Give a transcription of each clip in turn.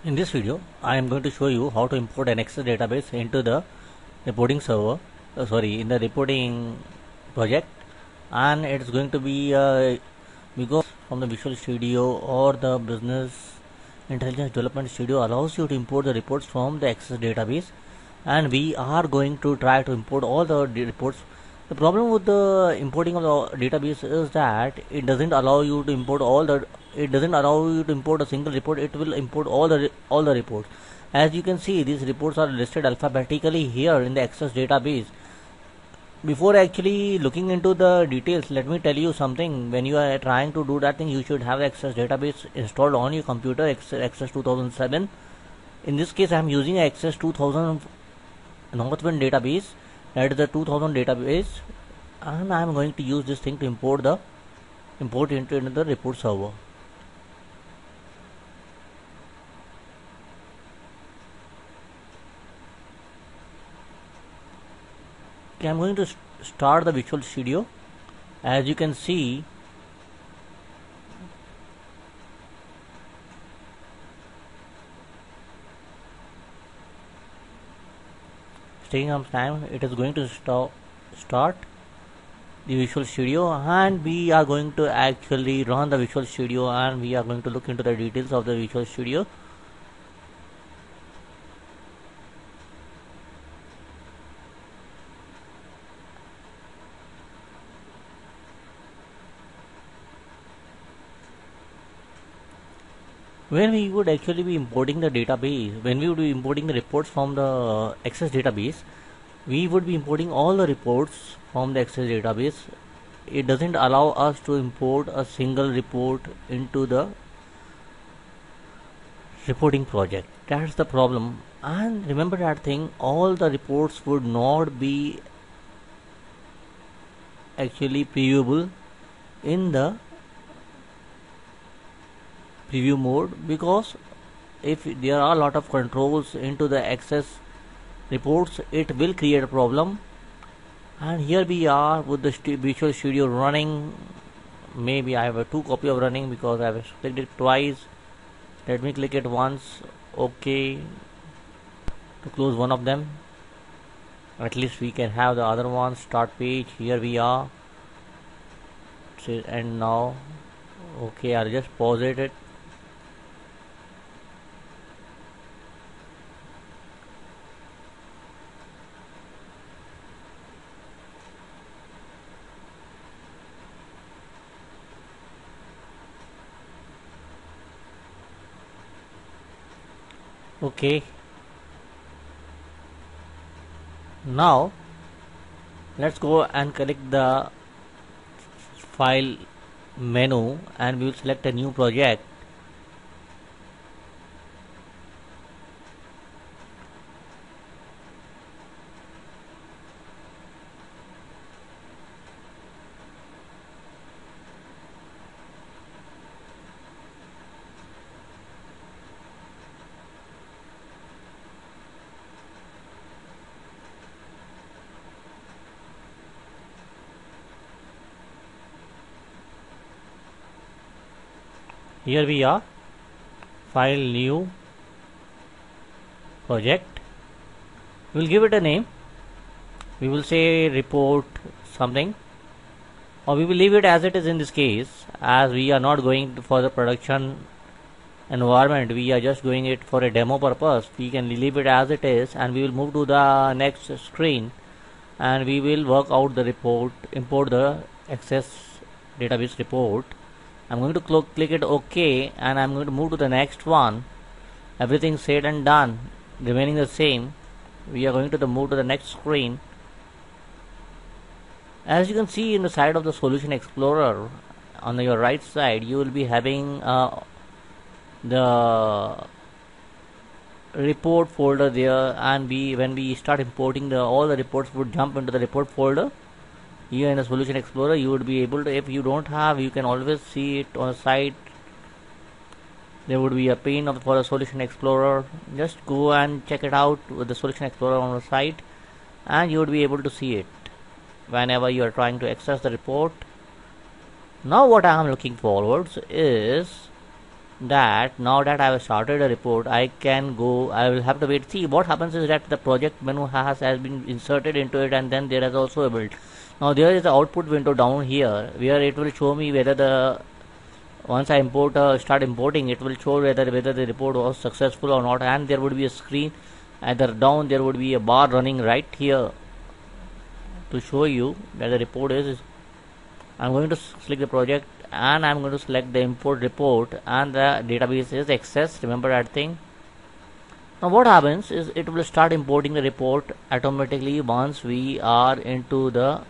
In this video, I am going to show you how to import an Access database into the reporting server, in the reporting project, and it's going to be because from the Visual Studio or the Business Intelligence Development Studio allows you to import the reports from the Access database, and we are going to try to import all the reports. The problem with the importing of the database is that it doesn't allow you to import it doesn't allow you to import a single report. It will import all the reports. As you can see, these reports are listed alphabetically here in the Access database. Before actually looking into the details, let me tell you something. When you are trying to do that thing, you should have the Access database installed on your computer, Access 2007. In this case, I am using Access 2000 Northwind database, that is the 2000 database, and I am going to use this thing to import into the report server. Okay, I am going to start the Visual Studio. As you can see, taking some time. It is going to start the Visual Studio, and we are going to actually run the Visual Studio, and we are going to look into the details of the Visual Studio. When we would actually be importing the database, when we would be importing the reports from the Access database, we would be importing all the reports from the Access database. It doesn't allow us to import a single report into the reporting project. That's the problem. And remember that thing, all the reports would not be actually previewable in the preview mode, because if there are a lot of controls into the Access reports, it will create a problem. And here we are with the Visual Studio running. Maybe I have a 2 copy of running because I have clicked it twice. Let me click it once. Okay, to close one of them. At least we can have the other one. Start page. Here we are. And now, okay, I'll just pause it. Okay, now let's go and click the file menu, and we will select a new project. Here we are, file new project. We will give it a name. We will say report something, or we will leave it as it is in this case, as we are not going for the production environment. We are just doing it for a demo purpose. We can leave it as it is, and we will move to the next screen, and we will work out the report, import the Access database report. I'm going to click it OK, and I'm going to move to the next one. Everything said and done, remaining the same. We are going to move to the next screen. As you can see in the side of the Solution Explorer, on your right side, you will be having the report folder there, and when we start importing, all the reports would jump into the report folder. Here in the Solution Explorer, you would be able to, if you don't have, you can always see it on the site. There would be a pane for the Solution Explorer. Just go and check it out with the Solution Explorer on the site, and you would be able to see it whenever you are trying to access the report. Now what I am looking forward is that now that I have started a report, I can go. I will have to wait. See, what happens is that the project menu has been inserted into it, and then there is also a build. Now there is the output window down here where it will show me whether the once I start importing, it will show whether the report was successful or not, and there would be a screen either down. There would be a bar running right here to show you that the report is. I'm going to select the project and I'm going to select the import report, and the database is accessed. Remember that thing. Now what happens is it will start importing the report automatically once we are into the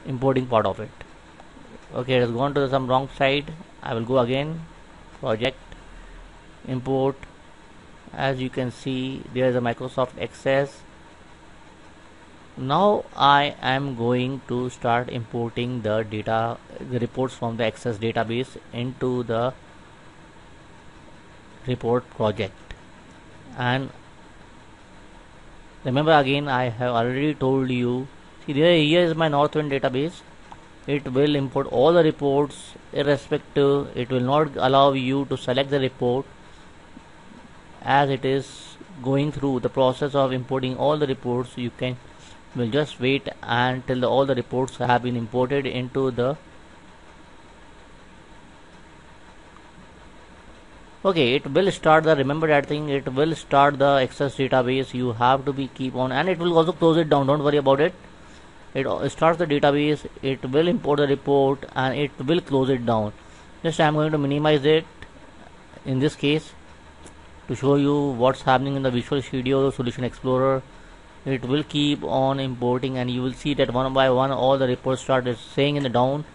importing part of it. Okay, it has gone to some wrong side. I will go again, project, import. As you can see, there is a Microsoft Access. Now I am going to start importing the data, the reports from the Access database into the report project. And remember again, I have already told you, see here is my Northwind database. It will import all the reports irrespective. It will not allow you to select the report, as it is going through the process of importing all the reports. You will just wait until all the reports have been imported into the. Okay, it will start the, remember that thing, it will start the Access database. You have to be keep on, and it will also close it down. Don't worry about it. It starts the database, it will import the report, and it will close it down. Just I am going to minimize it in this case to show you what's happening in the Visual Studio Solution Explorer. It will keep on importing, and you will see that one by one all the reports started saying in the down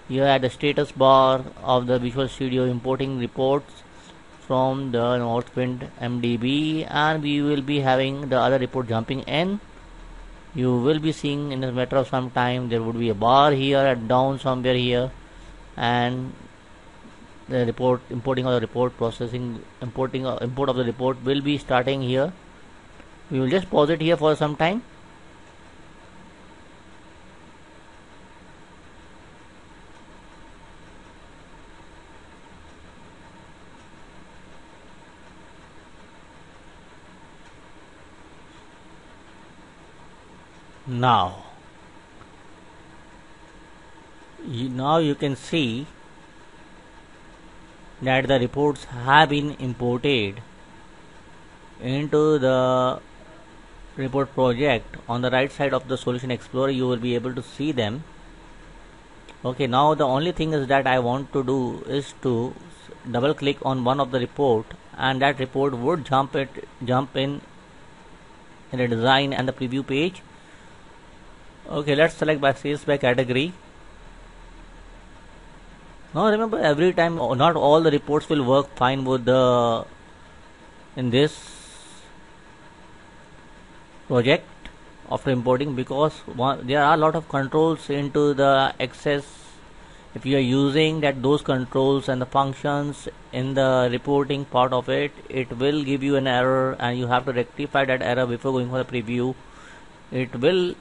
here at the status bar of the Visual Studio importing reports from the Northwind MDB, and we will be having the other report jumping in. You will be seeing in a matter of some time there would be a bar here and down somewhere here, and the report importing of the report processing import of the report will be starting here. We will just pause it here for some time. Now you can see that the reports have been imported into the report project. On the right side of the Solution Explorer you will be able to see them. Okay, now the only thing is that I want to do is to double click on one of the report, and that report would jump in the design and the preview page. Okay, let's select by sales by category. Now remember, every time not all the reports will work fine with the in this project after importing, because there are a lot of controls into the Access. If you are using those controls and the functions in the reporting part of it, it will give you an error, and you have to rectify that error before going for the preview. It will,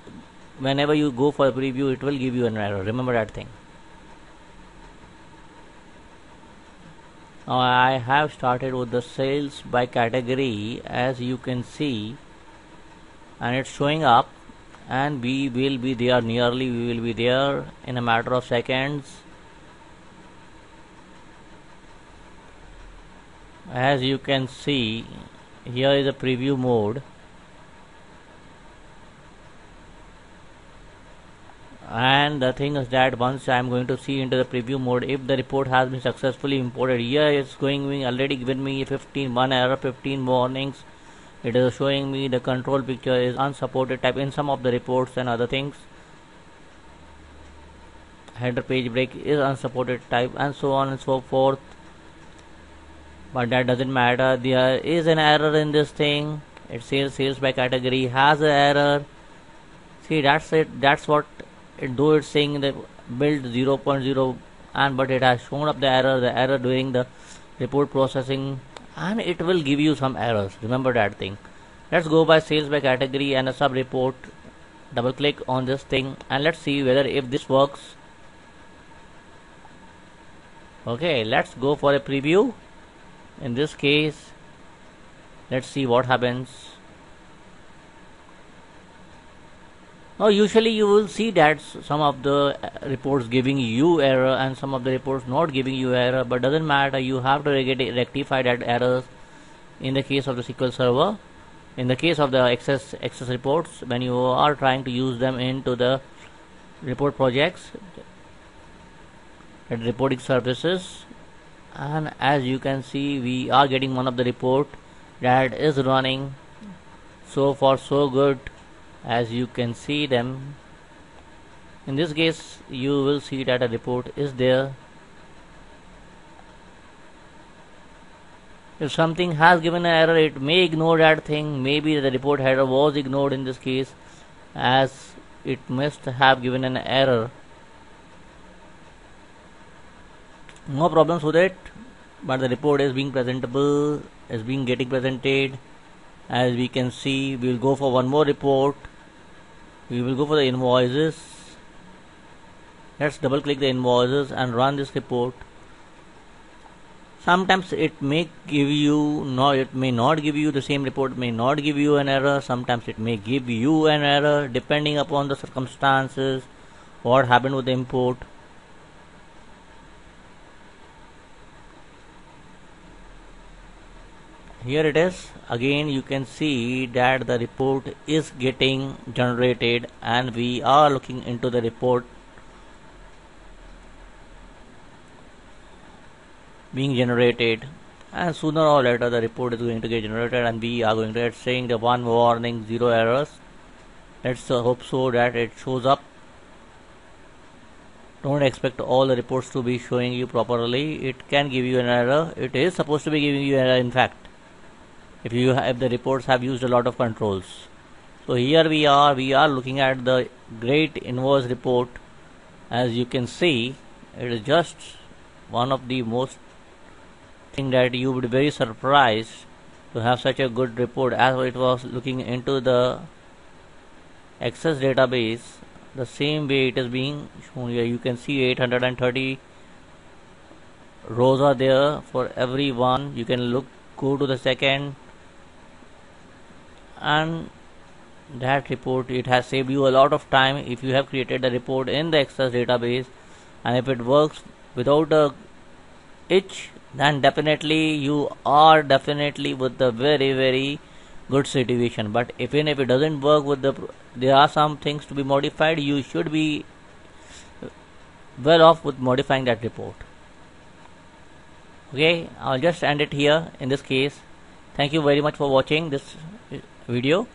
whenever you go for a preview, it will give you an error. Remember that thing. Now I have started with the sales by category, as you can see, and it's showing up, and we will be there in a matter of seconds. As you can see, here is a preview mode, and the thing is that once I am going to see into the preview mode, if the report has been successfully imported, here it's already given me 1 error, 15 warnings. It is showing me the control picture is unsupported type in some of the reports and other things. Header page break is unsupported type, and so on and so forth. But that doesn't matter. There is an error in this thing. It says sales by category has an error. See, that's it. That's what though it's saying the build 0.0, and but it has shown up the error during the report processing, and it will give you some errors. Remember that thing. Let's go by sales by category and a sub report. Double click on this thing, and let's see whether if this works. Okay, let's go for a preview. In this case, let's see what happens. Now usually you will see that some of the reports giving you error and some of the reports not giving you error, but doesn't matter, you have to rectify that errors in the case of the SQL Server. In the case of the access reports, when you are trying to use them into the report projects and reporting services, and as you can see, we are getting one of the report that is running. So far so good, as you can see them. In this case, you will see that a report is there. If something has given an error, it may ignore that thing. Maybe the report header was ignored in this case, as it must have given an error. No problems with it, but the report is being presentable, is being getting presented. As we can see, we will go for one more report. We will go for the invoices. Let's double click the invoices and run this report. Sometimes it may give you, no, it may not give you the same report, may not give you an error. Sometimes it may give you an error depending upon the circumstances, what happened with the import. Here it is. Again, you can see that the report is getting generated and we are looking into the report being generated, and sooner or later the report is going to get generated and we are going to get saying the one warning, 0 errors. Let's hope so that it shows up. Don't expect all the reports to be showing you properly. It can give you an error. It is supposed to be giving you an error, in fact, if the reports have used a lot of controls. So here we are looking at the great invoice report. As you can see, it is just one of the most thing that you would be very surprised to have such a good report. As it was looking into the Access database, the same way it is being shown here. You can see 830 rows are there for every one. You can go to the second, and that report, it has saved you a lot of time if you have created the report in the Access database, and if it works without a itch, then definitely you are definitely with the very good situation. But even if it doesn't work with there are some things to be modified, you should be well off with modifying that report. Okay, I'll just end it here in this case. Thank you very much for watching this video.